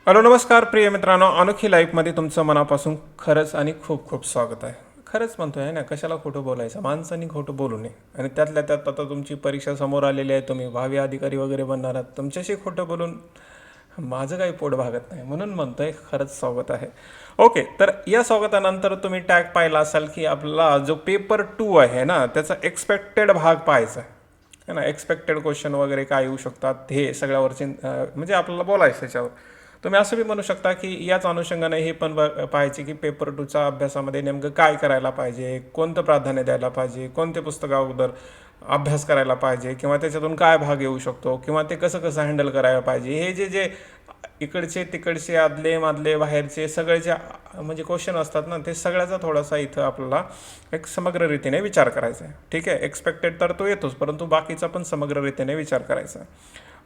Hello नमस्कार प्रिय मित्रांनो, अनोखी लाईफमध्ये तुमचं मनापासून खरंच आणि खूप खूप स्वागत आहे. खरंच म्हणतोय ना, कशाला खोटं बोलायचं, माणसांनी खोटं बोलू नये. आणि त्यातल्या त्यात आता तुमची परीक्षा समोर आलेली आहे, तुम्ही भावी अधिकारी वगैरे बनणार आहात, तुमच्याशी खोटं बोलून माझं काही पोट भागत नाही, म्हणून म्हणतोय खरंच स्वागत आहे. ओके, तर या स्वागतानंतर तुम्ही टॅग पाहिला असाल की आपला जो पेपर 2 आहे ना, त्याचा एक्सपेक्टेड भाग पाहायचा आहे ना. एक्सपेक्टेड क्वेश्चन वगैरे काय येऊ शकतात हे सगळ्यावरची म्हणजे आपल्याला बोलायचं त्याच्यावर. तुम्ही असं बी म्हणू शकता की याच अनुषंगाने हे पण पाहायचे की पेपर 2च्या अभ्यासामध्ये नेमकं काय करायला पाहिजे, कोणतं प्राधान्य द्यायला पाहिजे, कोणते पुस्तक अगोदर अभ्यास करायला पाहिजे, किंवा त्याच्यातून काय भाग येऊ शकतो, किंवा ते कसं कसं हँडल करायला पाहिजे. हे जे जे इकडचे तिकडचे आदले मादले बाहेरचे सगळे जे म्हणजे क्वेश्चन असतात ना, ते सगळ्याचा थोडासा इथं आपल्याला एक समग्र रीतीने विचार करायचा आहे. ठीक आहे, एक्सपेक्टेड तर तो येतोच, परंतु बाकीचा पण समग्र रीतीने विचार करायचा.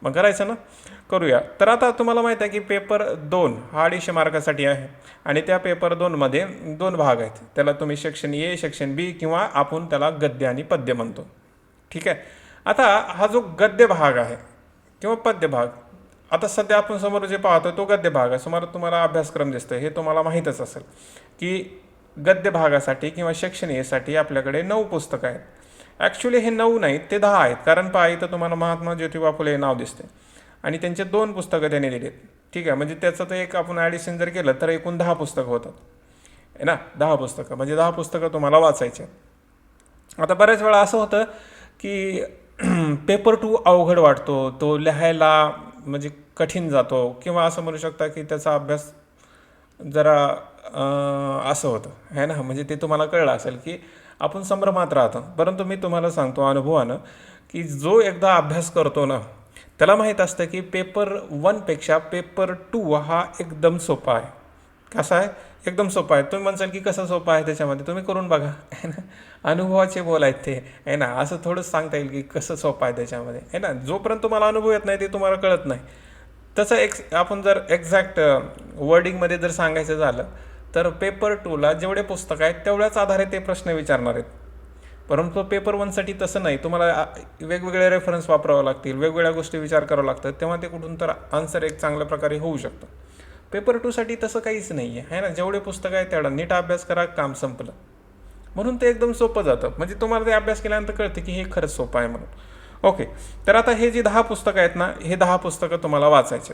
मग करायचं ना, करूया. तर आता तुम्हाला माहीत आहे की पेपर 2 हा 250 मार्कासाठी आहे, आणि त्या पेपर 2मध्ये 2 भाग आहेत. त्याला तुम्ही सेक्शन ए, सेक्शन बी, किंवा आपण त्याला गद्य आणि पद्य म्हणतो. ठीक आहे. आता हा जो गद्य भाग आहे किंवा पद्य भाग, आता सध्या आपण समोर जे पाहतो तो गद्य भाग आहे. समोर तुम्हाला अभ्यासक्रम दिसतोय, हे तुम्हाला माहीतच असेल की गद्य भागासाठी किंवा सेक्शन एसाठी आपल्याकडे 9 पुस्तकं आहेत. ॲक्च्युली हे 9 नाहीत, ते 10 आहेत. कारण पहा, इथं तुम्हाला महात्मा ज्योतिबा फुले नाव दिसते, आणि त्यांचे 2 पुस्तकं त्यांनी दिलीत. ठीक आहे, म्हणजे त्याचं तर एक आपण ॲडिशन जर केलं तर एकूण 10 पुस्तकं होतात आहे ना. 10 पुस्तकं म्हणजे 10 पुस्तकं तुम्हाला वाचायचे. आता बऱ्याच वेळा असं होतं की पेपर 2 अवघड वाटतो, तो लिहायला म्हणजे कठीण जातो, किंवा असं म्हणू शकता की त्याचा अभ्यास जरा असं होतं आहे ना. म्हणजे ते तुम्हाला कळलं असेल की आपण संभ्रमात राहतो. परंतु मी तुम्हाला सांगतो अनुभवानं की जो एकदा अभ्यास करतो ना, त्याला माहीत असतं की पेपर 1पेक्षा पेपर 2 हा एकदम सोपा आहे. कसा आहे? एकदम सोपा आहे. तुम्ही म्हणसाल की कसं सोपं आहे त्याच्यामध्ये, तुम्ही करून बघा आहे ना. अनुभवाचे बोल आहेत ते आहे ना. असं थोडंच सांगता येईल की कसं सोपं आहे त्याच्यामध्ये आहे ना. जोपर्यंत तुम्हाला अनुभव येत नाही ते तुम्हाला कळत नाही. तसं आपण जर एक्झॅक्ट वर्डिंगमध्ये जर सांगायचं झालं तर पेपर 2ला जेवढे पुस्तक आहेत तेवढ्याच आधारे ते प्रश्न विचारणार आहेत. परंतु पेपर 1साठी तसं नाही. तुम्हाला वेगवेगळे रेफरन्स वापरावं लागतील, वेगवेगळ्या गोष्टी विचार करावं लागतात, तेव्हा ते कुठून तर आन्सर एक चांगल्या प्रकारे होऊ शकतं. पेपर 2साठी तसं काहीच नाही आहे ना. जेवढे पुस्तकं आहेत तेवढा नीट अभ्यास करा, काम संपलं. म्हणून ते एकदम सोपं जातं. म्हणजे तुम्हाला ते अभ्यास केल्यानंतर कळतं की हे खरंच सोपं आहे म्हणून. ओके, तर आता हे जी 10 पुस्तकं आहेत ना, हे 10 पुस्तकं तुम्हाला वाचायचे.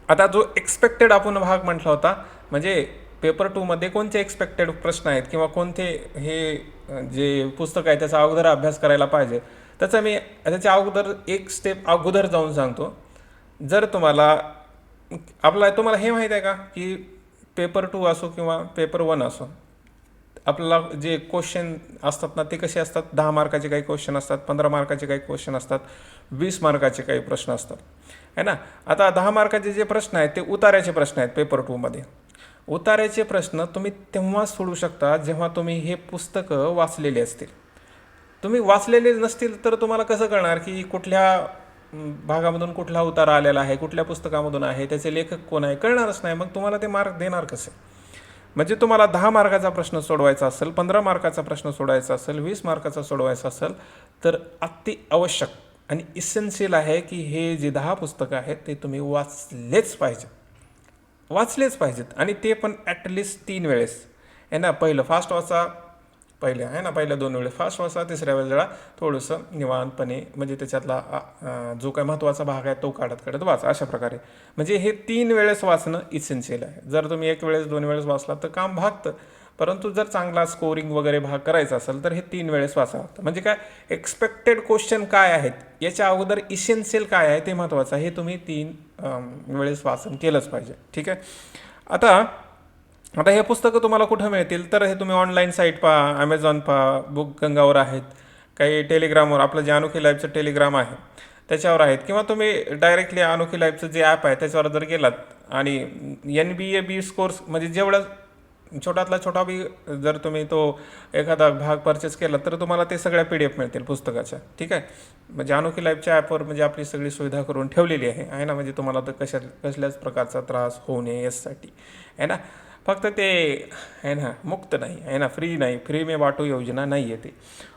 आता जो एक्सपेक्टेड आपण भाग म्हटला होता, म्हणजे पेपर 2मध्ये कोणते एक्सपेक्टेड प्रश्न आहेत किंवा कोणते हे जे पुस्तक आहे त्याचा अगोदर अभ्यास करायला पाहिजे, त्याचा मी त्याच्या अगोदर एक स्टेप अगोदर जाऊन सांगतो. जर तुम्हाला तुम्हाला हे माहीत आहे का की पेपर 2 असो किंवा पेपर 1 असो, आपल्याला जे क्वेश्चन असतात ना ते कसे असतात, 10 मार्काचे काही क्वेश्चन असतात, 15 मार्काचे काही क्वेश्चन असतात, 20 मार्काचे काही प्रश्न असतात आहे ना. आता 10 मार्काचे जे प्रश्न आहेत ते उतार्याचे प्रश्न आहेत पेपर 2मध्ये. उतार्याचे प्रश्न तुम्ही तेव्हाच सोडू शकता जेव्हा तुम्ही हे पुस्तकं वाचलेले असतील. तुम्ही वाचलेले नसतील तर तुम्हाला कसं कळणार की कुठल्या भागामधून कुठला उतारा आलेला आहे, कुठल्या पुस्तकामधून आहे, त्याचे लेखक कोण आहे, कळणारच नाही. मग तुम्हाला ते मार्क देणार कसे? म्हणजे तुम्हाला 10 मार्काचा प्रश्न सोडवायचा असेल, 15 मार्काचा प्रश्न सोडवायचा असेल, 20 मार्काचा सोडवायचा असेल, तर अति आवश्यक आणि इसेन्शियल आहे की हे जे 10 पुस्तकं आहेत ते तुम्ही वाचलेच पाहिजेत, आणि ते पण ॲटलिस्ट 3 वेळेस आहे ना. पहिलं फास्ट वाचा, पहिल्या 2 वेळेस फास्ट वाचा, तिसऱ्या वेळेला थोडंसं निवांतपणे, म्हणजे त्याच्यातला जो काय महत्त्वाचा भाग आहे तो काढत वाचा. अशा प्रकारे म्हणजे हे 3 वेळेस वाचणं इसेन्शियल आहे. जर तुम्ही 1 वेळेस 2 वेळेस वाचला तर काम भागतं, परंतु जर चांगला स्कोरिंग वगैरे भाग करायचा असेल तर हे 3 वेळेस वाचावं लागतं. म्हणजे काय, एक्सपेक्टेड क्वेश्चन काय आहेत याच्या अगोदर इसेन्शियल काय आहे ते महत्त्वाचं आहे. हे तुम्ही 3 वेळेस वाचन केलंच पाहिजे. ठीक आहे. आता हे पुस्तकं तुम्हाला कुठं मिळतील, तर हे तुम्ही ऑनलाईन साईट पहा, ॲमेझॉन पहा, बुकगंगावर आहेत, काही टेलिग्रामवर, आपलं जे अनोखी लाईफचं टेलिग्राम आहे त्याच्यावर आहेत, किंवा तुम्ही डायरेक्टली अनोखी लाईफचं जे ॲप आहे त्याच्यावर जर गेलात आणि NBA स्कोर्स म्हणजे जेवढा छोट्यातला छोटा बी जर तुम्ही तो एखादा भाग परचेस केला तर तुम्हाला ते सगळ्या PDF मिळतील पुस्तकाच्या. ठीक आहे. म्हणजे अनोखी लाईफच्या ॲपवर म्हणजे आपली सगळी सुविधा करून ठेवलेली आहे ना. म्हणजे तुम्हाला तर कसल्याच प्रकारचा त्रास होऊ नये यासाठी आहे ना. फक्त ते आहे ना मुक्त नाही आहे ना, फ्री नाही, फ्री में वाटो योजना नाही आहे ती.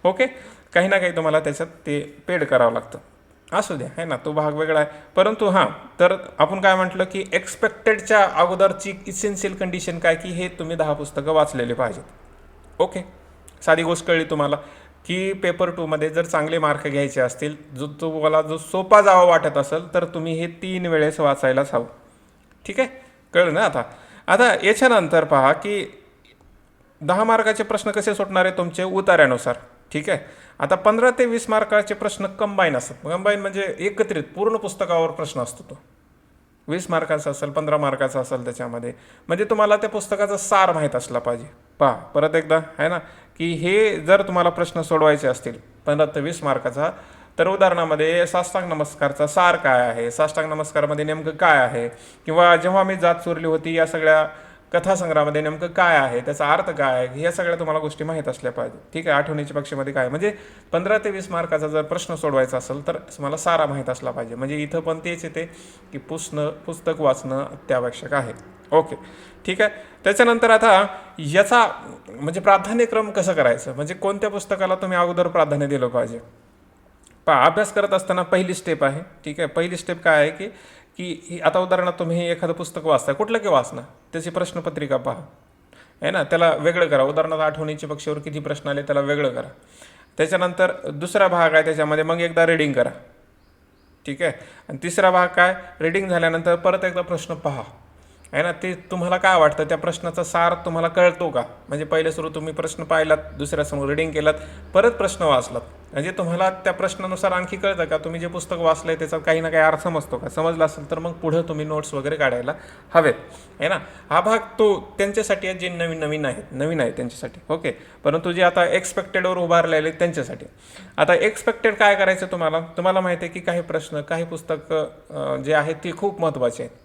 ओके, काही ना काही तुम्हाला त्याच्यात ते पेड करावं लागतं. असू द्या, आहे ना, तो भाग वेगळा आहे. परंतु हां, तर आपण काय म्हटलं की एक्सपेक्टेडच्या अगोदरची इसेन्शियल कंडिशन काय, की हे तुम्ही 10 पुस्तकं वाचलेले पाहिजेत. ओके, साधी गोष्ट कळली तुम्हाला की पेपर 2मध्ये जर चांगले मार्क घ्यायचे असतील, जो तुम्हाला जो सोपा जावा वाटत असेल, तर तुम्ही हे 3 वेळेस वाचायलाच हवं. ठीक आहे, कळलं ना. आता आता याच्यानंतर पहा की 10 मार्काचे प्रश्न कसे सुटणार आहे तुमचे उतार्यानुसार. ठीक आहे, आता 15 ते 20 मार्काचे प्रश्न कंबाईन असतात. कंबाईन म्हणजे एकत्रित पूर्ण पुस्तकावर प्रश्न असतो तो. 20 मार्काचा असेल, 15 मार्काचा असेल त्याच्यामध्ये, म्हणजे तुम्हाला त्या पुस्तकाचा सार माहीत असला पाहिजे. पहा परत एकदा, आहे ना, की हे जर तुम्हाला प्रश्न सोडवायचे असतील 15 ते 20 मार्काचा, तर उदाहरणामध्ये साष्टांग नमस्कारचा सार काय आहे, साष्टांग नमस्कारमध्ये नेमकं काय आहे, किंवा जेव्हा मी जात चोरली होती या सगळ्या कथासंग्रहामध्ये नेमकं काय आहे, त्याचा अर्थ काय आहे, ह्या सगळ्या तुम्हाला गोष्टी माहीत असल्या पाहिजे. ठीक आहे, आठवणीच्या पक्षामध्ये काय, म्हणजे 15 ते 20 मार्काचा जर प्रश्न सोडवायचा असेल तर तुम्हाला सारा माहीत असला पाहिजे. म्हणजे इथं पण तेच येते की पुस्तक वाचणं अत्यावश्यक आहे. ओके, ठीक आहे. त्याच्यानंतर आता याचा म्हणजे प्राधान्यक्रम कसं करायचं, म्हणजे कोणत्या पुस्तकाला तुम्ही अगोदर प्राधान्य दिलं पाहिजे. पहा, अभ्यास करत असताना पहिली स्टेप आहे. ठीक आहे, पहिली स्टेप काय आहे की की आता उदाहरणार्थ तुम्ही एखादं पुस्तक वाचताय, कुठलं की वाचना, त्याची प्रश्नपत्रिका पहा, आहे ना, त्याला वेगळं करा. उदाहरणार्थ आठवणीच्या पक्षावर किती प्रश्न आले त्याला वेगळं करा. त्याच्यानंतर दुसरा भाग आहे त्याच्यामध्ये मग एकदा रीडिंग करा. ठीक आहे, आणि तिसरा भाग काय, रीडिंग झाल्यानंतर परत एकदा प्रश्न पहा, आहे ना, ते तुम्हाला काय वाटतं त्या प्रश्नाचा सार तुम्हाला कळतो का. म्हणजे पहिले सुरू तुम्ही प्रश्न पाहिलात, दुसऱ्या समोर रीडिंग केलात, परत प्रश्न वाचलात, म्हणजे तुम्हाला त्या प्रश्नानुसार आणखी कळतं का तुम्ही जे पुस्तक वाचलं आहे त्याचा काही ना काही अर्थ समजतो का. समजला असेल तर मग पुढं तुम्ही नोट्स वगैरे काढायला हवेत, आहे ना. हा भाग तो त्यांच्यासाठी आहे जे नवीन आहे त्यांच्यासाठी. ओके, परंतु जे आता एक्सपेक्टेडवर उभारलेले त्यांच्यासाठी. आता एक्सपेक्टेड काय करायचं तुम्हाला माहिती आहे की काही प्रश्न, काही पुस्तक जे आहेत ती खूप महत्त्वाचे आहेत.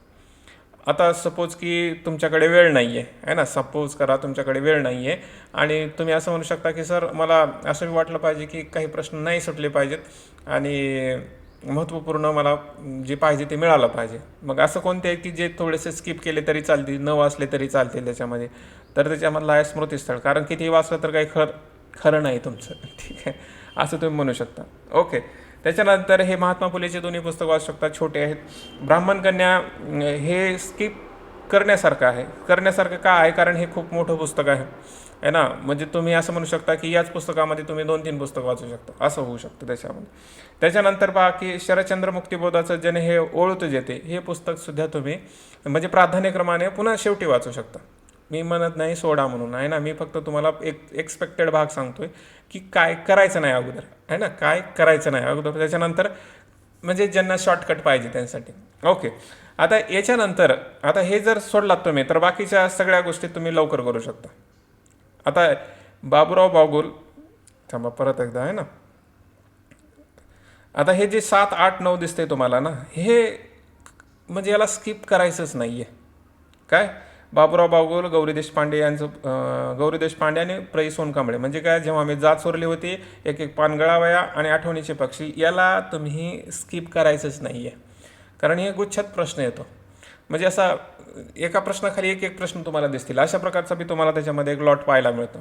आता सपोज की तुमच्याकडे वेळ नाही आहे ना, सपोज करा तुमच्याकडे वेळ नाही आहे आणि तुम्ही असं म्हणू शकता की सर मला असं वाटलं पाहिजे की काही प्रश्न नाही सुटले पाहिजेत आणि महत्त्वपूर्ण मला जे पाहिजे ते मिळालं पाहिजे. मग असं कोणते आहे की जे थोडेसे स्किप केले तरी चालतील, न वाचले तरी चालतील त्याच्यामध्ये, तर त्याच्यामधलं आहे स्मृतिस्थळ. कारण किती वाचलं तर काही खरं नाही तुमचं. ठीक आहे, असं तुम्ही म्हणू शकता. ओके, त्याच्यानंतर हे महात्मा फुलेचे दोन्ही पुस्तक वाचू शकता, छोटे आहेत. ब्राह्मण कन्या हे स्किप करण्यासारखं आहे. का आहे, कारण हे खूप मोठं पुस्तक आहे ना. म्हणजे तुम्ही असं म्हणू शकता की याच पुस्तकामध्ये तुम्ही 2-3 पुस्तक वाचू शकता, असं होऊ शकतं त्याच्यामध्ये. त्याच्यानंतर पहा की शरदचंद्र मुक्तिबोधाचं जने हे ओळूत जेते हे पुस्तकसुद्धा तुम्ही म्हणजे प्राधान्यक्रमाने पुन्हा शेवटी वाचू शकता. मी म्हणत नाही सोडा म्हणून, आहे ना, मी फक्त तुम्हाला एक एक्सपेक्टेड भाग सांगतोय की काय करायचं नाही अगोदर, आहे ना, काय करायचं नाही अगोदर. त्याच्यानंतर म्हणजे ज्यांना शॉर्टकट पाहिजे त्यांसाठी. ओके, आता याच्यानंतर आता हे जर सोडलात तुम्ही तर बाकीच्या सगळ्या गोष्टी तुम्ही लवकर करू शकता. आता बाबूराव बागुल, थांबा परत एकदा, आहे ना, आता हे जे 7, 8, 9 दिसते तुम्हाला ना, हे म्हणजे याला स्किप करायचंच नाही आहे. काय, बाबूराव बागुल, गौरी देशपांडे आणि प्रै सोनकांबळे. म्हणजे काय, जेव्हा मी जात चोरली होती, एक पान गळावया आणि आठवणीचे पक्षी, याला तुम्ही स्किप करायचंच नाही आहे. कारण हे गुच्छात प्रश्न येतो. म्हणजे असा एका प्रश्नाखाली एक प्रश्न तुम्हाला दिसतील, अशा प्रकारचा बी तुम्हाला त्याच्यामध्ये एक लॉट पाहायला मिळतो.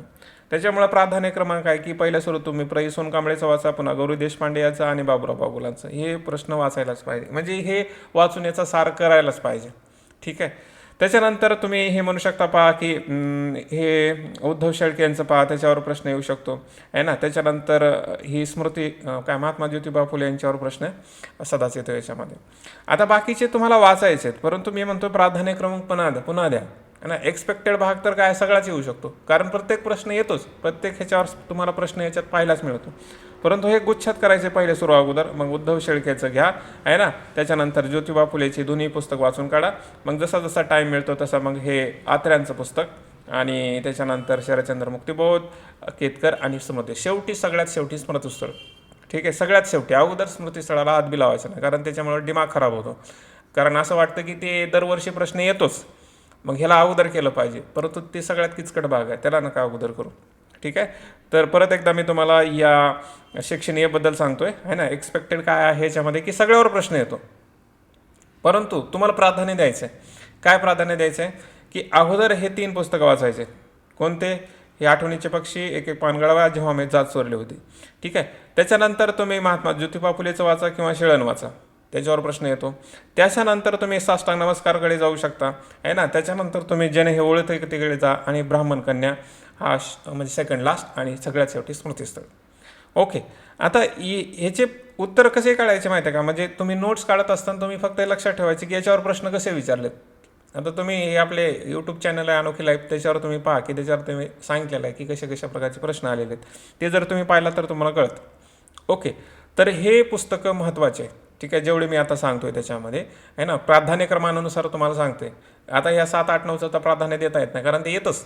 त्याच्यामुळे प्राधान्य क्रमांक आहे की पहिल्या सुरू तुम्ही प्रै सोनकांबळेचं वाचा, पुन्हा गौरी देशपांडे याचं आणि बाबूराव बागुलांचं, हे प्रश्न वाचायलाच पाहिजे. म्हणजे हे वाचून याचा सार करायलाच पाहिजे. ठीक आहे, त्याच्यानंतर तुम्ही हे म्हणू शकता पहा की हे उद्धव शेळके यांचं पहा, त्याच्यावर प्रश्न येऊ शकतो, आहे ना. त्याच्यानंतर ही स्मृती काय महात्मा ज्योतिबा फुले यांच्यावर प्रश्न सदाच येतो याच्यामध्ये. आता बाकीचे तुम्हाला वाचायचे आहेत, परंतु मी म्हणतो प्राधान्यक्रम पुन्हा द्या, आहे ना. एक्सपेक्टेड भाग तर काय सगळाच येऊ शकतो, कारण प्रत्येक प्रश्न येतोच, प्रत्येक ह्याच्यावर तुम्हाला प्रश्न याच्यात पाहायलाच मिळतो. परंतु हे गुच्छात करायचे पहिले सुरू अगोदर. मग उद्धव शेळकेचं घ्या, आहे ना. त्याच्यानंतर ज्योतिबा फुलेची दोन्ही पुस्तक वाचून काढा. मग जसा जसा टाईम मिळतो तसा मग हे आत्र्यांचं पुस्तक आणि त्याच्यानंतर शरदचंद्र मुक्तिबोध, केतकर आणि स्मृती. सगळ्यात शेवटी स्मृतिस्थळ. ठीक आहे, सगळ्यात शेवटी. अगोदर स्मृतिस्थळाला हात बी लावायचं नाही, कारण त्याच्यामुळे दिमाग खराब होतो. कारण असं वाटतं की ते दरवर्षी प्रश्न येतोच, मग ह्याला अगोदर केलं पाहिजे, परंतु ते सगळ्यात किचकट भाग आहे, त्याला नका अगोदर करू. ठीक आहे, तर परत एकदा मी तुम्हाला या सेक्शन ए सांगतोय, आहे ना. एक्सपेक्टेड काय आहे ह्याच्यामध्ये की सगळ्यावर प्रश्न येतो, परंतु तुम्हाला प्राधान्य द्यायचं आहे. काय प्राधान्य द्यायचं आहे की अगोदर हे 3 पुस्तकं वाचायचे. कोणते, हे आठवणीचे पक्षी, एक एक पानगळवा, जेव्हा मी जात चोरली होती. ठीक आहे. त्याच्यानंतर तुम्ही महात्मा ज्योतिबा फुलेचं वाचा किंवा शिळण वाचा, त्याच्यावर प्रश्न येतो. त्याच्यानंतर तुम्ही साष्टांग नमस्कारकडे जाऊ शकता आहे ना. त्याच्यानंतर तुम्ही जन हे ओळख तिकडे जा आणि ब्राह्मण कन्या हा म्हणजे सेकंड लास्ट आणि सगळ्यात शेवटी स्मृतीस्थळ. ओके. आता ह्याचे उत्तर कसे काढायचे माहिती आहे का, म्हणजे तुम्ही नोट्स काढत असताना तुम्ही फक्त लक्षात ठेवायचे की याच्यावर प्रश्न कसे विचारलेत. आता तुम्ही हे आपले यूट्यूब चॅनल आहे अनोखी लाईफ, त्याच्यावर तुम्ही पहा की त्याच्यावर तुम्ही सांगितलेलं आहे की कशा कशा प्रकारचे प्रश्न आलेले आहेत. ते जर तुम्ही पाहिला तर तुम्हाला कळतं. ओके. तर हे पुस्तकं महत्त्वाचे आहे. ठीक आहे. जेवढे मी आता सांगतोय त्याच्यामध्ये आहे ना, प्राधान्यक्रमानुसार तुम्हाला सांगते. आता या 7, 8, 9चं तर प्राधान्य देता येत नाही, कारण ते येतच,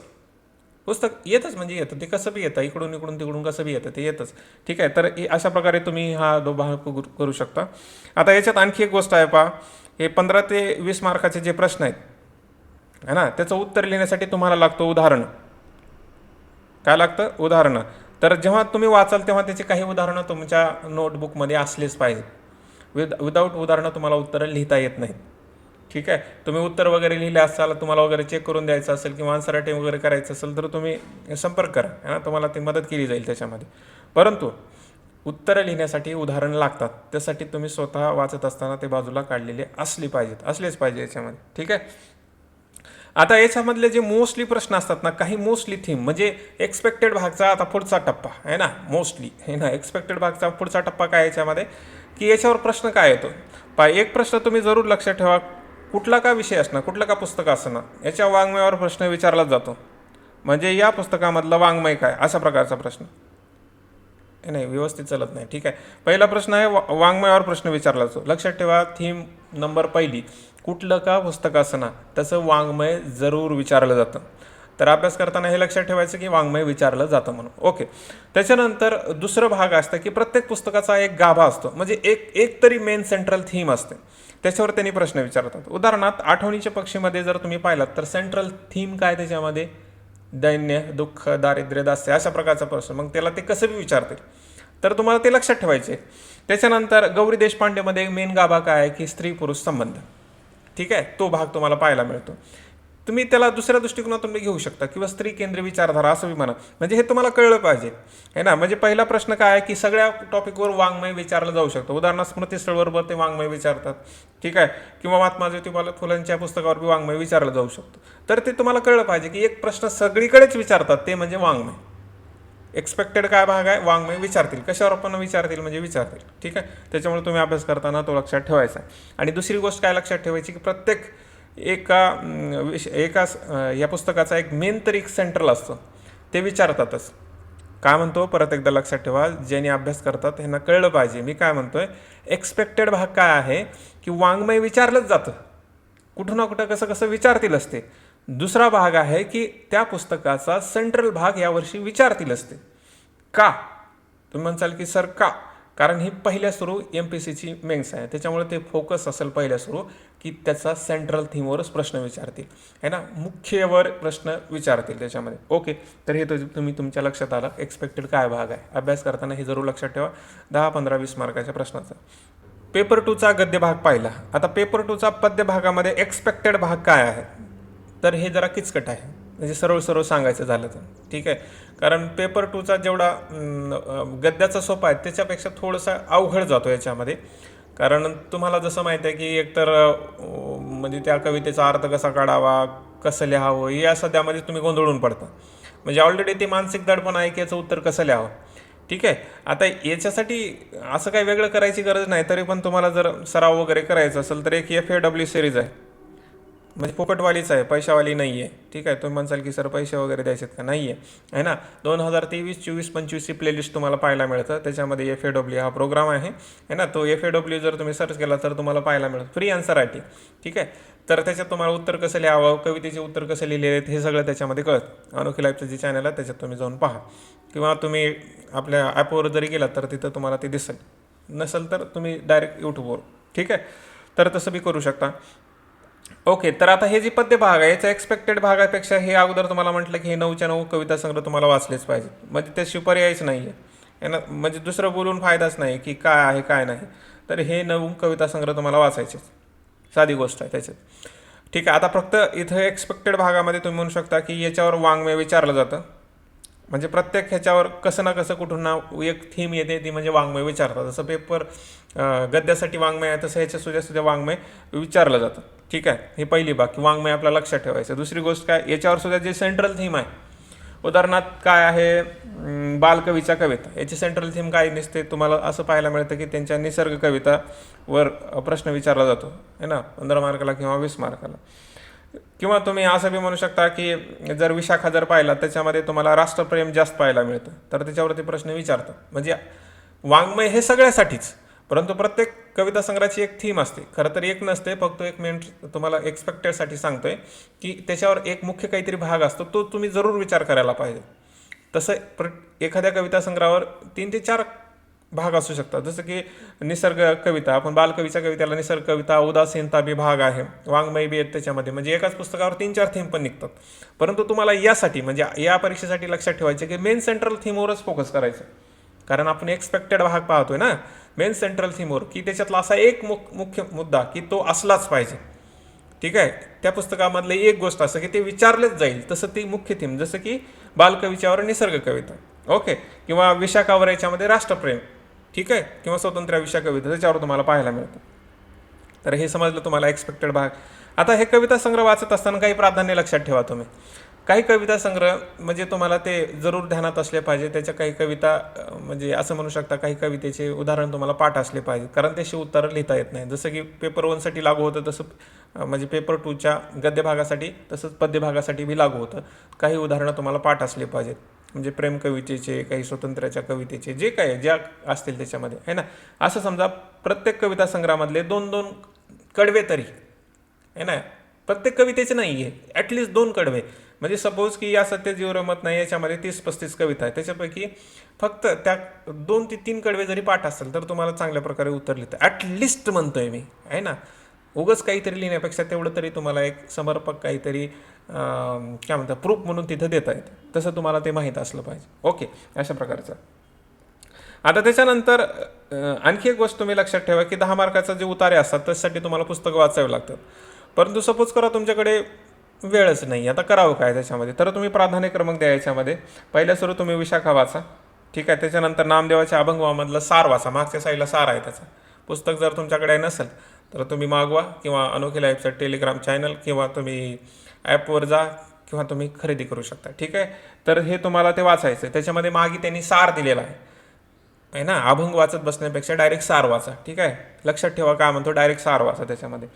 पुस्तक येतच म्हणजे येतं, ते कसं बी येतं, इकडून इकडून तिकडून कसं बी येतं, ते येतच. ठीक आहे. तर अशा प्रकारे तुम्ही हा भाग करू शकता. आता याच्यात आणखी एक गोष्ट आहे पहा, हे 15 ते 20 मार्काचे जे प्रश्न आहेत है ना, त्याचं उत्तर लिहिण्यासाठी तुम्हाला लागतं उदाहरणं. काय लागतं? उदाहरणं. तर जेव्हा तुम्ही वाचाल तेव्हा त्याची काही उदाहरणं तुमच्या नोटबुकमध्ये असलेच पाहिजेत. विदाऊट उदाहरणं तुम्हाला उत्तरं लिहिता येत नाहीत. ठीक आहे. तुम्ही उत्तर वगैरे लिहिले असाल, तुम्हाला वगैरे चेक करून द्यायचं असेल किंवा आन्सर रायटिंग वगैरे करायचं असेल तर तुम्ही संपर्क करा है ना, तुम्हाला ती मदत केली जाईल त्याच्यामध्ये. परंतु उत्तरं लिहिण्यासाठी उदाहरणं लागतात, त्यासाठी तुम्ही स्वतः वाचत असताना ते बाजूला काढलेले असलेच पाहिजे याच्यामध्ये. ठीक आहे. आता याच्यामधले जे मोस्टली प्रश्न असतात ना, काही मोस्टली थीम म्हणजे एक्सपेक्टेड भागचा आता पुढचा टप्पा आहे ना, मोस्टली आहे ना, एक्सपेक्टेड भागचा पुढचा टप्पा काय याच्यामध्ये की याच्यावर प्रश्न काय येतो. एक प्रश्न तुम्ही जरूर लक्षात ठेवा, कुठला का विषय असणार, कुठलं का पुस्तक असणार, याच्या वाङ्मयावर प्रश्न विचारलाच जातो. म्हणजे या पुस्तकामधलं वाङ्मय काय, अशा प्रकारचा प्रश्न नाही, व्यवस्थित चालत नाही. ठीक आहे. पहिला प्रश्न आहे वाङ्मयावर प्रश्न विचारला जातो. लक्षात ठेवा, थीम नंबर पहिली, कुठलं का पुस्तक असणार त्याचं वाङ्मय जरूर विचारलं जातं. तर अभ्यास करताना हे लक्षात ठेवायचं की वाङ्मय विचारलं जातं म्हणून. ओके. त्याच्यानंतर दुसरं भाग असतं की प्रत्येक पुस्तकाचा एक गाभा असतो, म्हणजे एक तरी मेन सेंट्रल थीम असते, त्याच्यावर त्यांनी प्रश्न विचारतात. उदाहरणार्थ आठवणीच्या पक्षीमध्ये जर तुम्ही पाहिलात तर सेंट्रल थीम काय त्याच्यामध्ये, दैन्य, दुःख, दारिद्र्य, दास्य, अशा प्रकारचा प्रश्न. मग त्याला ते कसं बी विचारतील, तर तुम्हाला ते लक्षात ठेवायचे. त्याच्यानंतर गौरी देशपांडेमध्ये मेन गाभा काय आहे की स्त्री पुरुष संबंध. ठीक आहे. तो भाग तुम्हाला पाहायला मिळतो. तुम्ही त्याला दुसऱ्या दृष्टिकोनातून घेऊ शकता किंवा स्त्री केंद्रीय विचारधारा असं बी म्हणा, म्हणजे हे तुम्हाला कळलं पाहिजे है ना. म्हणजे पहिला प्रश्न काय आहे की सगळ्या टॉपिकवर वाङ्मय विचारलं जाऊ शकतं. उदाहरणार्थ स्मृतीस्थळवर ते वाङ्मय विचारतात. ठीक आहे. किंवा महात्मा ज्योतिबा फुलेंच्या पुस्तकावर बी वाङ्मय विचारलं जाऊ शकतं. तर ते तुम्हाला कळलं पाहिजे की एक प्रश्न सगळीकडेच विचारतात, ते म्हणजे वाङ्मय. एक्सपेक्टेड काय भाग आहे, वाङ्मय विचारतील, कशावर पण विचारतील म्हणजे विचारतील. ठीक आहे. त्याच्यामुळे तुम्ही अभ्यास करताना तो लक्षात ठेवायचा आहे. आणि दुसरी गोष्ट काय लक्षात ठेवायची की प्रत्येक एका या पुस्तकाचा एक मेन तरी एक सेंट्रल असतं, ते विचारतातच. काय म्हणतो परत एकदा लक्षात ठेवा, ज्यांनी अभ्यास करतात ह्यांना कळलं पाहिजे मी काय म्हणतोय. एक्सपेक्टेड भाग काय आहे की वाङ्मय विचारलंच जातं, कुठं ना कुठं कसं कसं विचारतीलच ते. दुसरा भाग आहे की त्या पुस्तकाचा सेंट्रल भाग यावर्षी विचारतीलच ते. का तुम्ही म्हणसाल की सर का, कारण ही पहिल्या सुरू MPSCची मेन्स आहे, त्याच्यामुळे ते फोकस असेल पहिल्या सुरू की त्याचा सेंट्रल थीमवरच प्रश्न विचारतील है ना, मुख्यवर प्रश्न विचारतील त्याच्यामध्ये. ओके. तर हे तुम्ही तुमच्या लक्षात आलं एक्सपेक्टेड काय भाग आहे. अभ्यास करताना हे जरूर लक्षात ठेवा. 10, 15, 20 मार्काच्या प्रश्नाचा. पेपर 2चा गद्य भाग पाहिला. आता पेपर 2चा पद्य भागामध्ये एक्सपेक्टेड भाग काय आहे, तर हे जरा किचकट आहे, म्हणजे सरळ सांगायचं झालं तर. ठीक आहे. कारण पेपर 2चा जेवढा गद्याचा सोपा आहे त्याच्यापेक्षा थोडंसं अवघड जातो याच्यामध्ये. कारण तुम्हाला जसं माहीत आहे की एकतर म्हणजे त्या कवितेचा अर्थ कसा काढावा, कसं लिहावं, या सध्यामध्ये तुम्ही गोंधळून पडता. म्हणजे ऑलरेडी ते मानसिक दडपण आहे की याचं उत्तर कसं लिहावं. ठीक आहे. आता याच्यासाठी असं काही वेगळं करायची गरज नाही, तरी पण तुम्हाला जर सराव वगैरे करायचा असेल तर एक FAW सिरीज आहे, म्हणजे फुकटवालीच आहे, पैशावाली नाही आहे. ठीक आहे. तुम्ही म्हणसाल की सर पैसे वगैरे द्यायचे का, नाही आहे ना. 2023, 24, 25ची प्लेलिस्ट तुम्हाला पाहायला मिळतं. त्याच्यामध्ये FAW हा प्रोग्राम आहे ना, तो FAW जर तुम्ही सर्च केला तर तुम्हाला पाहायला मिळतं. Free answer writing. ठीक आहे. तर त्याच्यात तुम्हाला उत्तर कसं लिहावं, कवितेचे उत्तर कसे लिहिले आहेत हे सगळं त्याच्यामध्ये कळतं. अनोखी लाईफचं जे चॅनल आहे त्याच्यात तुम्ही जाऊन पहा, किंवा तुम्ही आपल्या ॲपवर जरी गेलात तर तिथं तुम्हाला ते दिसेल. नसेल तर तुम्ही डायरेक्ट यूट्यूबवर. ठीक आहे. तर तसं बी करू शकता. ओके. तर आता हे जे पद्य भाग आहे याचा एक्सपेक्टेड भागापेक्षा हे अगोदर तुम्हाला म्हटलं की हे 9च्या 9 कविता संग्रह तुम्हाला वाचलेच पाहिजे, म्हणजे त्याशिवाय पर्यायच नाही आहे यांना, म्हणजे दुसरं बोलून फायदाच नाही की काय आहे काय नाही. तर हे 9 कविता संग्रह तुम्हाला वाचायचे, साधी गोष्ट आहे त्याच्यात. ठीक आहे. आता फक्त इथं एक्सपेक्टेड भागामध्ये तुम्ही म्हणू शकता की याच्यावर वाङ्मय विचारलं जातं म्हणजे प्रत्येक ह्याच्यावर कसं ना कसं कुठून ना एक थीम येते, ती म्हणजे वाङ्मय विचारतात. जसं पेपर गद्यासाठी वाङ्मय आहे, तसं ह्याच्या सुद्धा वाङ्मय विचारलं जातं. ठीक आहे, ही पहिली बाब की वाङ्मय आपल्या लक्षात ठेवायचं. दुसरी गोष्ट काय, याच्यावर सुद्धा जे सेंट्रल थीम आहे, उदाहरणार्थ काय आहे, बालकवीच्या कविता, याची सेंट्रल थीम काय नसते, तुम्हाला असं पाहायला मिळतं की त्यांच्या निसर्ग कवितावर प्रश्न विचारला जातो है ना, 15 मार्काला किंवा 20 मार्काला. किंवा तुम्ही असं बी म्हणू शकता की जर विशाखा जर पाहिला, त्याच्यामध्ये तुम्हाला राष्ट्रप्रेम जास्त पाहायला मिळतं, तर त्याच्यावरती प्रश्न विचारतात. म्हणजे वाङ्मय हे सगळ्यासाठीच, परंतु प्रत्येक कविता संग्रहाची एक थीम असते. खरं तर एक नसते, फक्त एक मिनिट तुम्हाला एक्सपेक्टेडसाठी सांगतोय की त्याच्यावर एक मुख्य काहीतरी भाग असतो, तो तुम्ही जरूर विचार करायला पाहिजे. तसं एखाद्या कविता संग्रहावर 3 ते 4 भाग असू शकतात. जसं की निसर्ग कविता, आपण बालकवीच्या कवितेला निसर्ग कविता, उदासीनता बी भाग आहे, वाङ्मय बी आहेत त्याच्यामध्ये. म्हणजे एकाच पुस्तकावर 3-4 थीम पण निघतात. परंतु तुम्हाला यासाठी म्हणजे या परीक्षेसाठी लक्षात ठेवायचे की मेन सेंट्रल थीमवरच फोकस करायचं. कारण आपण एक्सपेक्टेड भाग पाहतोय ना, मेन सेंट्रल थीमवर, की त्याच्यातला असा एक मुख्य मुद्दा की तो असलाच पाहिजे. ठीक आहे, त्या पुस्तकामधली एक गोष्ट असं की ते विचारलेच जाईल, तसं ती मुख्य थीम. जसं की बालकवीच्यावर निसर्ग कविता, ओके, किंवा विशाखावर याच्यामध्ये राष्ट्रप्रेम, ठीक आहे, किंवा स्वतंत्र विषय कविता, त्याच्यावर तुम्हाला पाहायला मिळतं. तर हे समजलं तुम्हाला एक्सपेक्टेड भाग. आता हे कविता संग्रह वाचत असताना काही प्राधान्य लक्षात ठेवा तुम्ही. काही कविता संग्रह म्हणजे तुम्हाला ते जरूर ध्यानात असले पाहिजे. त्याच्या काही कविता म्हणजे असं म्हणू शकता, काही कवितेचे उदाहरण तुम्हाला पाठ असले पाहिजे, कारण त्याशी उत्तरं लिहिता येत नाही. जसं की पेपर 1साठी लागू होतं, तसं म्हणजे पेपर 2च्या गद्य भागासाठी, तसंच पद्य भागासाठी बी लागू होतं. काही उदाहरणं तुम्हाला पाठ असले पाहिजेत, म्हणजे प्रेम कवितेचे, काही स्वतंत्राच्या कवितेचे, जे काय ज्या असतील त्याच्यामध्ये आहे ना. असं समजा प्रत्येक कविता संग्रहामधले 2-2 कडवे तरी आहे ना, प्रत्येक कवितेचे नाही आहे, ॲटलिस्ट 2 कडवे. म्हणजे सपोज की या सत्यजीव रमत नाही याच्यामध्ये 30-35 कविता आहे, त्याच्यापैकी फक्त त्या 2 ते 3 कडवे जरी पाठ असेल तर तुम्हाला चांगल्या प्रकारे उत्तर लिहितं. ॲटलिस्ट म्हणतोय मी, आहे ना. उगच काहीतरी लिहिण्यापेक्षा तेवढं तरी तुम्हाला एक समर्पक काहीतरी काय म्हणतात प्रूफ म्हणून तिथं देता येतं. तसं तुम्हाला ते माहीत असलं पाहिजे. ओके, अशा प्रकारचं. आता त्याच्यानंतर आणखी एक गोष्ट तुम्ही लक्षात ठेवा की 10 मार्काचा जे उतारे असतात त्यासाठी तुम्हाला पुस्तकं वाचावे लागतात. परंतु सपोज करा तुमच्याकडे वेळच नाही, आता करावं काय त्याच्यामध्ये, तर तुम्ही प्राधान्यक्रमांक द्या. याच्यामध्ये पहिल्या सुरू तुम्ही विशाखा वाचा, ठीक आहे. त्याच्यानंतर नामदेवाच्या अभंगवामधलं सार वाचा, मागच्या साईडला सार आहे त्याचा. पुस्तक जर तुमच्याकडे नसेल तर तुम्ही मागवा, किंवा अनोखी लाईफचं टेलिग्राम चॅनल, किंवा तुम्ही ॲपवर जा, किंवा तुम्ही खरेदी करू शकता. ठीक आहे, तर हे तुम्हाला ते वाचायचं आहे. त्याच्यामध्ये मागे त्यांनी सार दिलेला आहे ना. अभंग वाचत बसण्यापेक्षा डायरेक्ट सार वाचा. ठीक आहे, लक्षात ठेवा काय म्हणतो, डायरेक्ट सार वाचा त्याच्यामध्ये.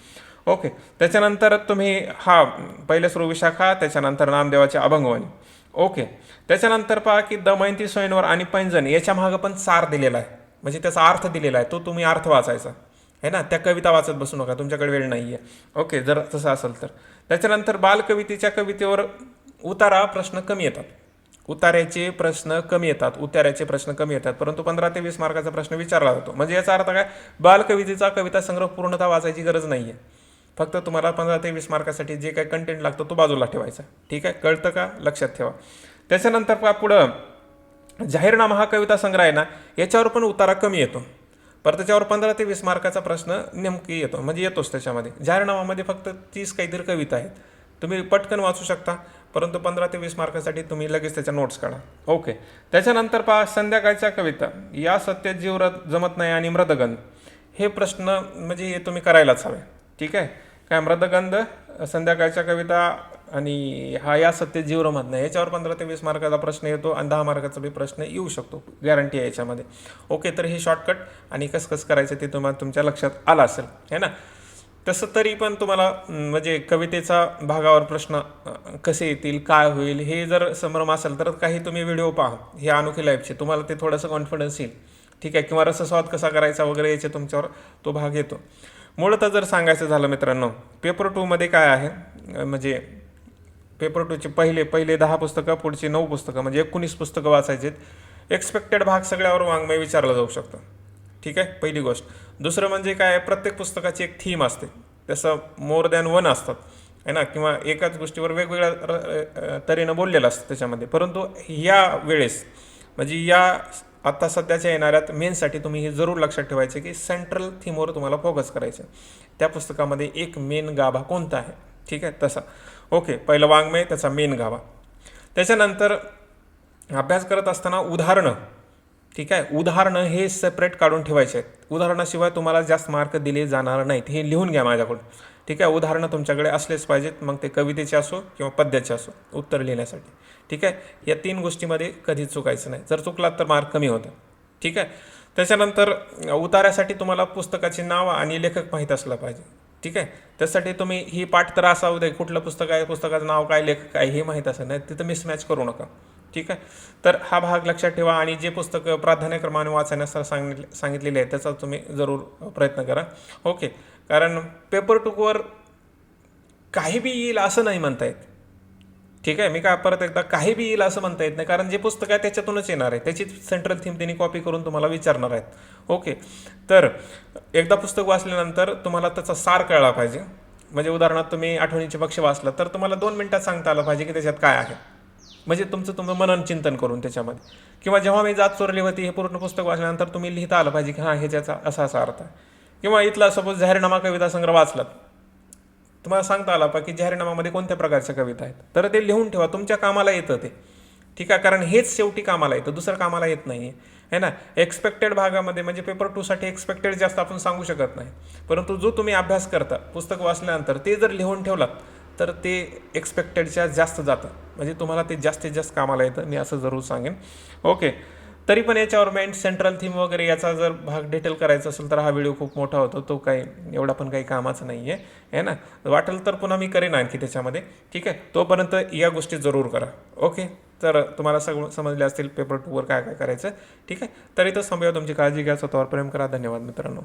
ओके, त्याच्यानंतर तुम्ही हा पहिले सुरू विशाखा, त्याच्यानंतर नामदेवाच्या अभंगवाणी. ओके, त्याच्यानंतर पहा की दमयंती स्वयंवर आणि पैंजण याच्या मागं पण सार दिलेला आहे, म्हणजे त्याचा अर्थ दिलेला आहे, तो तुम्ही अर्थ वाचायचा आहे ना. त्या कविता वाचत बसू नका, तुमच्याकडे वेळ नाही आहे. ओके, जर तसं असेल तर. त्याच्यानंतर बालकवितेच्या कवितेवर उतारा प्रश्न कमी येतात, उतार्याचे प्रश्न कमी येतात, परंतु 15 ते 20 मार्काचा प्रश्न विचारला जातो. म्हणजे याचा अर्थ काय, बालकवितेचा कविता संग्रह पूर्णतः वाचायची गरज नाही आहे. फक्त तुम्हाला 15 ते 20 मार्कासाठी जे काही कंटेंट लागतो तो बाजूला ठेवायचा. ठीक आहे, कळतं का, लक्षात ठेवा. त्याच्यानंतर पहा पुढं जाहीरनामा हा कविता संग्रह आहे ना, याच्यावर पण उतारा कमी येतो, पर त्याच्यावर 15 ते 20 मार्काचा प्रश्न नेमकी येतो, म्हणजे येतोच त्याच्यामध्ये. जाहीरनामामध्ये फक्त 30 काहीतरी कविता आहेत, तुम्ही पटकन वाचू शकता, परंतु 15 ते 20 मार्कासाठी तुम्ही लगेच त्याच्या नोट्स काढा. ओके, त्याच्यानंतर पहा संध्याकाळच्या कविता, या सत्यात जीव जमत नाही आणि मृदगंध, हे प्रश्न म्हणजे हे तुम्ही करायलाच हवे. ठीक आहे, काय मृदगंध, संध्याकाळच्या कविता आणि हा या सत्यात जीव रमत नाही, याच्यावर 15 ते 20 मार्काचा प्रश्न येतो, आणि 10 मार्काचा बी प्रश्न येऊ शकतो, गॅरंटी आहे याच्यामध्ये. ओके, तर हे शॉर्टकट आणि कसं करायचं ते तुम्हाला तुमच्या लक्षात आलं असेल है ना. तसं तरी पण तुम्हाला म्हणजे कवितेचा भागावर प्रश्न कसे येतील, काय होईल, हे जर संभ्रम असेल तर काही तुम्ही व्हिडिओ पहा हे अनोखी लाईफचे, तुम्हाला ते थोडंसं कॉन्फिडन्स येईल. ठीक आहे, किंवा रसस्वाद कसा करायचा वगैरे याचे तुमच्यावर तो भाग येतो. मुळात जर सांगायचं झालं मित्रांनो, पेपर 2मध्ये काय आहे, म्हणजे पेपर 2चे पहिले 10 पुस्तकं, पुढची 9 पुस्तकं, म्हणजे 19 पुस्तकं वाचायचे. एक्सपेक्टेड भाग सगळ्यावर वाङ्मय विचारला जाऊ शकतं. ठीक आहे, पहिली गोष्ट. दुसरं म्हणजे काय, प्रत्येक पुस्तकाची एक थीम असते, तसं मोर दॅन 1 असतात आहे ना, किंवा एकाच गोष्टीवर वेगवेगळ्या तऱ्हेनं बोललेलं असतं त्याच्यामध्ये. परंतु या वेळेस म्हणजे या आता सध्याच्या येणाऱ्यात मेनसाठी तुम्ही हे जरूर लक्षात ठेवायचे की सेंट्रल थीमवर तुम्हाला फोकस करायचं. त्या पुस्तकामध्ये एक मेन गाभा कोणता आहे. ठीक आहे, तसा. ओके, पहिलं वाङ्मय, त्याचा मेन गाभा. त्याच्यानंतर अभ्यास करत असताना उदाहरणं, ठीक आहे, उदाहरणं हे सेपरेट काढून ठेवायचे आहेत. उदाहरणाशिवाय तुम्हाला जास्त मार्क दिले जाणार नाहीत, हे लिहून घ्या माझ्याकडून. ठीक आहे, उदाहरणं तुमच्याकडे असलेच पाहिजेत, मग ते कवितेचे असो किंवा पद्याचे असो उत्तर लिहिण्यासाठी. ठीक आहे, या 3 गोष्टीमध्ये कधीच चुकायचं नाही. जर चुकलात तर मार्क कमी होतं. ठीक आहे. त्याच्यानंतर उतार्यासाठी तुम्हाला पुस्तकाचे नाव आणि लेखक माहीत असलं पाहिजे. ठीक आहे, त्यासाठी तुम्ही ही पाठ तर असावं दे, कुठलं पुस्तक आहे, पुस्तकाचं नाव काय, लेखक काय हे माहीत असेल, नाही तिथं मिसमॅच करू नका. ठीक आहे, तर हा भाग लक्षात ठेवा आणि जे पुस्तक प्राधान्यक्रमाने वाचण्यास सांगितलेले आहे त्याचा तुम्ही जरूर प्रयत्न करा. ओके, कारण पेपर टूवर काही बी येईल असं नाही म्हणता येत. ठीक आहे, मी काय परत एकदा काही बी येईल असं म्हणता येत नाही, कारण जे पुस्तक आहे त्याच्यातूनच येणार आहे, त्याची सेंट्रल थीम त्यांनी कॉपी करून तुम्हाला विचारणार आहेत. ओके, तर एकदा पुस्तक वाचल्यानंतर तुम्हाला त्याचा सार कळला पाहिजे. म्हणजे उदाहरणार्थ तुम्ही आठवणीचे पक्ष वाचला तर तुम्हाला 2 मिनिटात सांगता आलं पाहिजे की त्याच्यात काय आहे, म्हणजे तुमचं मनन चिंतन करून त्याच्यामध्ये. किंवा जेव्हा मी जात चोरली होती हे पूर्ण पुस्तक वाचल्यानंतर तुम्ही लिहिता आलं पाहिजे की हां ह्याचा असा असा अर्थ आहे. किंवा इथला सपोज जाहीरनामा कविता संग्रह वाचलात, तुम्हाला सांगता आला पाहिजे की जाहीरनामामध्ये कोणत्या प्रकारच्या कविता आहेत, तर ते लिहून ठेवा, तुमच्या कामाला येतं ते. ठीक आहे, कारण हेच शेवटी कामाला येतं, दुसरं कामाला येत नाही आहे ना. एक्सपेक्टेड भागामध्ये म्हणजे पेपर 2साठी एक्सपेक्टेड जास्त आपण सांगू शकत नाही, परंतु जो तुम्ही अभ्यास करता पुस्तक वाचल्यानंतर ते जर लिहून ठेवलात तर ते एक्सपेक्टेडच्या जास्त जातं, म्हणजे तुम्हाला ते जास्तीत जास्त कामाला येतं, मी असं जरूर सांगेन. ओके, तरी पण याच्यावर मेन सेंट्रल थीम वगैरे याचा जर भाग डिटेल करायचा असेल तर हा व्हिडिओ खूप मोठा होतो, तो काही एवढा पण काही कामाचा नाही आहे ना. वाटेल तर पुन्हा मी करेन आणखी त्याच्यामध्ये. ठीक आहे, तोपर्यंत या गोष्टी जरूर करा. ओके, तर तुम्हाला सगळं समजले असतील पेपर 2वर काय काय करायचं. ठीक आहे, तरी तर थांबूया. तुमची काळजी घ्या, स्वतःवर प्रेम करा. धन्यवाद मित्रांनो.